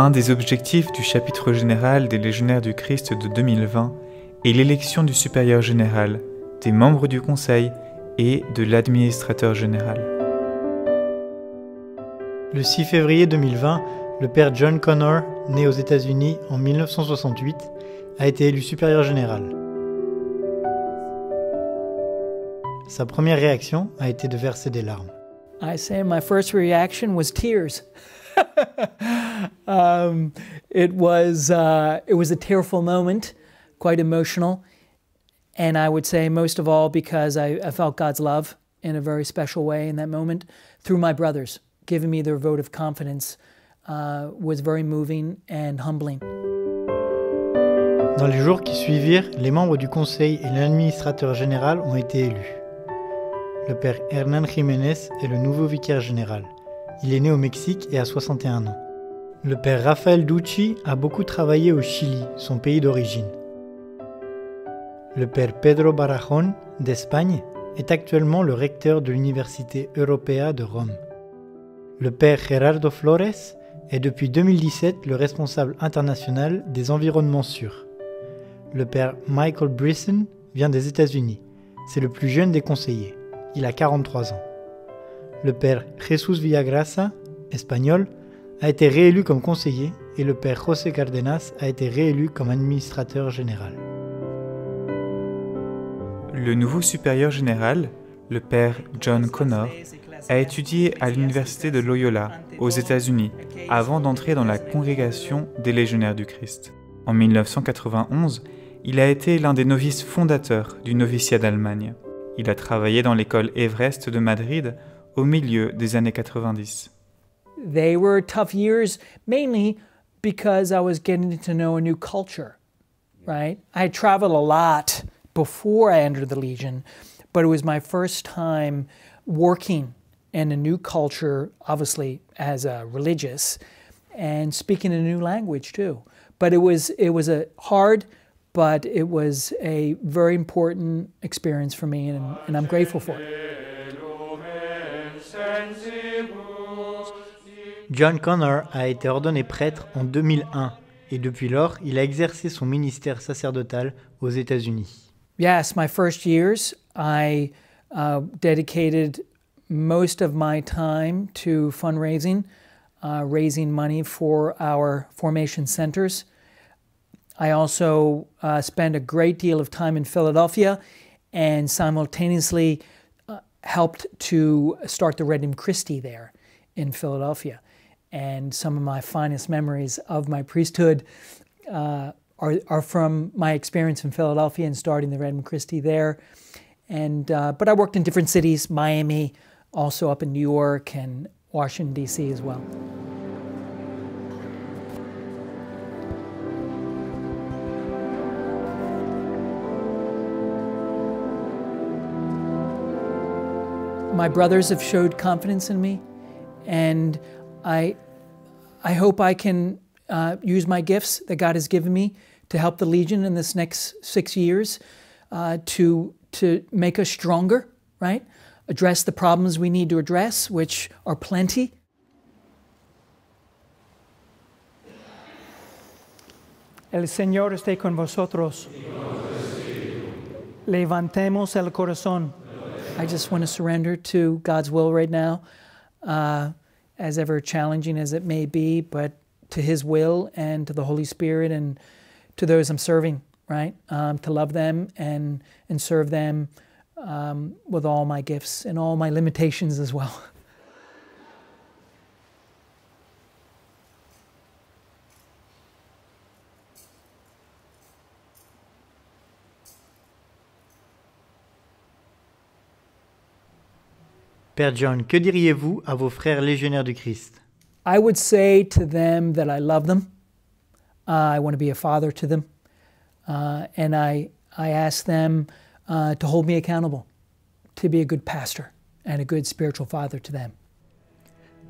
Un des objectifs du chapitre général des Légionnaires du Christ de 2020 est l'élection du supérieur général, des membres du conseil et de l'administrateur général. Le 6 février 2020, le père John Connor, né aux États-Unis en 1968, a été élu supérieur général. Sa première réaction a été de verser des larmes. I say my first reaction was tears. It was a tearful moment, quite emotional, and I would say most of all because I felt God's love in a very special way in that moment through my brothers. Giving me their vote of confidence was very moving and humbling. Dans les jours qui suivirent, les membres du conseil et l'administrateur général ont été élus. Le père Hernán Jiménez est le nouveau vicaire général. Il est né au Mexique et a 61 ans. Le père Rafael Ducci a beaucoup travaillé au Chili, son pays d'origine. Le père Pedro Barajón, d'Espagne, est actuellement le recteur de l'Université Europea de Rome. Le père Gerardo Flores est depuis 2017 le responsable international des environnements sûrs. Le père Michael Brisson vient des États-Unis. C'est le plus jeune des conseillers. Il a 43 ans. Le père Jesús Villagrasa, espagnol, a été réélu comme conseiller et le père José Cardenas a été réélu comme administrateur général. Le nouveau supérieur général, le père John Connor, a étudié à l'université de Loyola, aux États-Unis, avant d'entrer dans la congrégation des Légionnaires du Christ. En 1991, il a été l'un des novices fondateurs du noviciat d'Allemagne. Il a travaillé dans l'école Everest de Madrid au milieu des années 90. They were tough years, mainly because I was getting to know a new culture, right? I had traveled a lot before I entered the Legion, but it was my first time working in a new culture, obviously as a religious, and speaking a new language too. But it was a hard, but it was a very important experience for me, and I'm grateful for it. John Connor a été ordonné prêtre en 2001 et depuis lors, il a exercé son ministère sacerdotal aux États-Unis. Yes, my first years, I dedicated most of my time to fundraising, raising money for our formation centers. I also spent a great deal of time in Philadelphia and simultaneously helped to start the Regnum Christi there in Philadelphia. And some of my finest memories of my priesthood are from my experience in Philadelphia and starting the Regnum Christi there. And but I worked in different cities, Miami, also up in New York and Washington, D.C. as well. My brothers have showed confidence in me, and I hope I can use my gifts that God has given me to help the Legion in this next 6 years to make us stronger, right? Address the problems we need to address, which are plenty. El Señor esté con vosotros. Levantemos el corazón. I just want to surrender to God's will right now, as ever challenging as it may be, but to His will and to the Holy Spirit and to those I'm serving, right? To love them and serve them with all my gifts and all my limitations as well. Père John, que diriez-vous à vos frères légionnaires du Christ? I would say to them that I love them. I want to be a father to them. And I ask them to hold me accountable, to be a good pastor and a good spiritual father to them.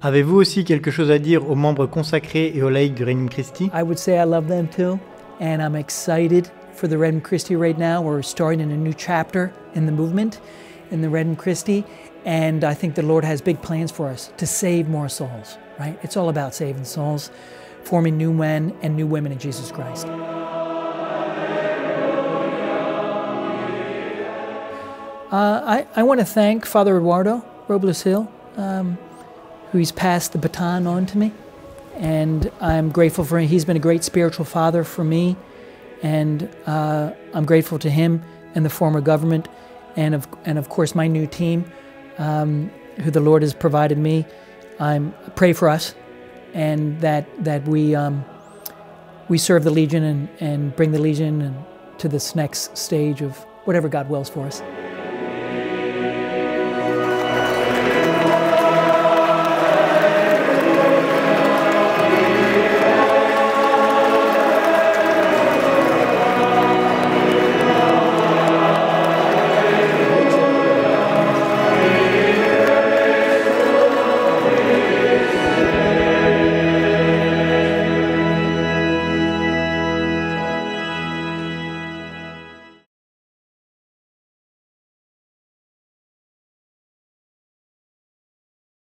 Avez-vous aussi quelque chose à dire aux membres consacrés et aux laïcs du Regnum Christi? I would say I love them too, and I'm excited for the Regnum Christi right now. We're starting in a new chapter in the movement, in the Regnum Christi, and I think the Lord has big plans for us to save more souls, right? It's all about saving souls. forming new men and new women in Jesus Christ. I want to thank Father Eduardo Robles Hill, who's passed the baton on to me, and I'm grateful for him. He's been a great spiritual father for me, and I'm grateful to him and the former government, and of course my new team, who the Lord has provided me. Pray for us, and that we serve the Legion and bring the Legion to this next stage of whatever God wills for us.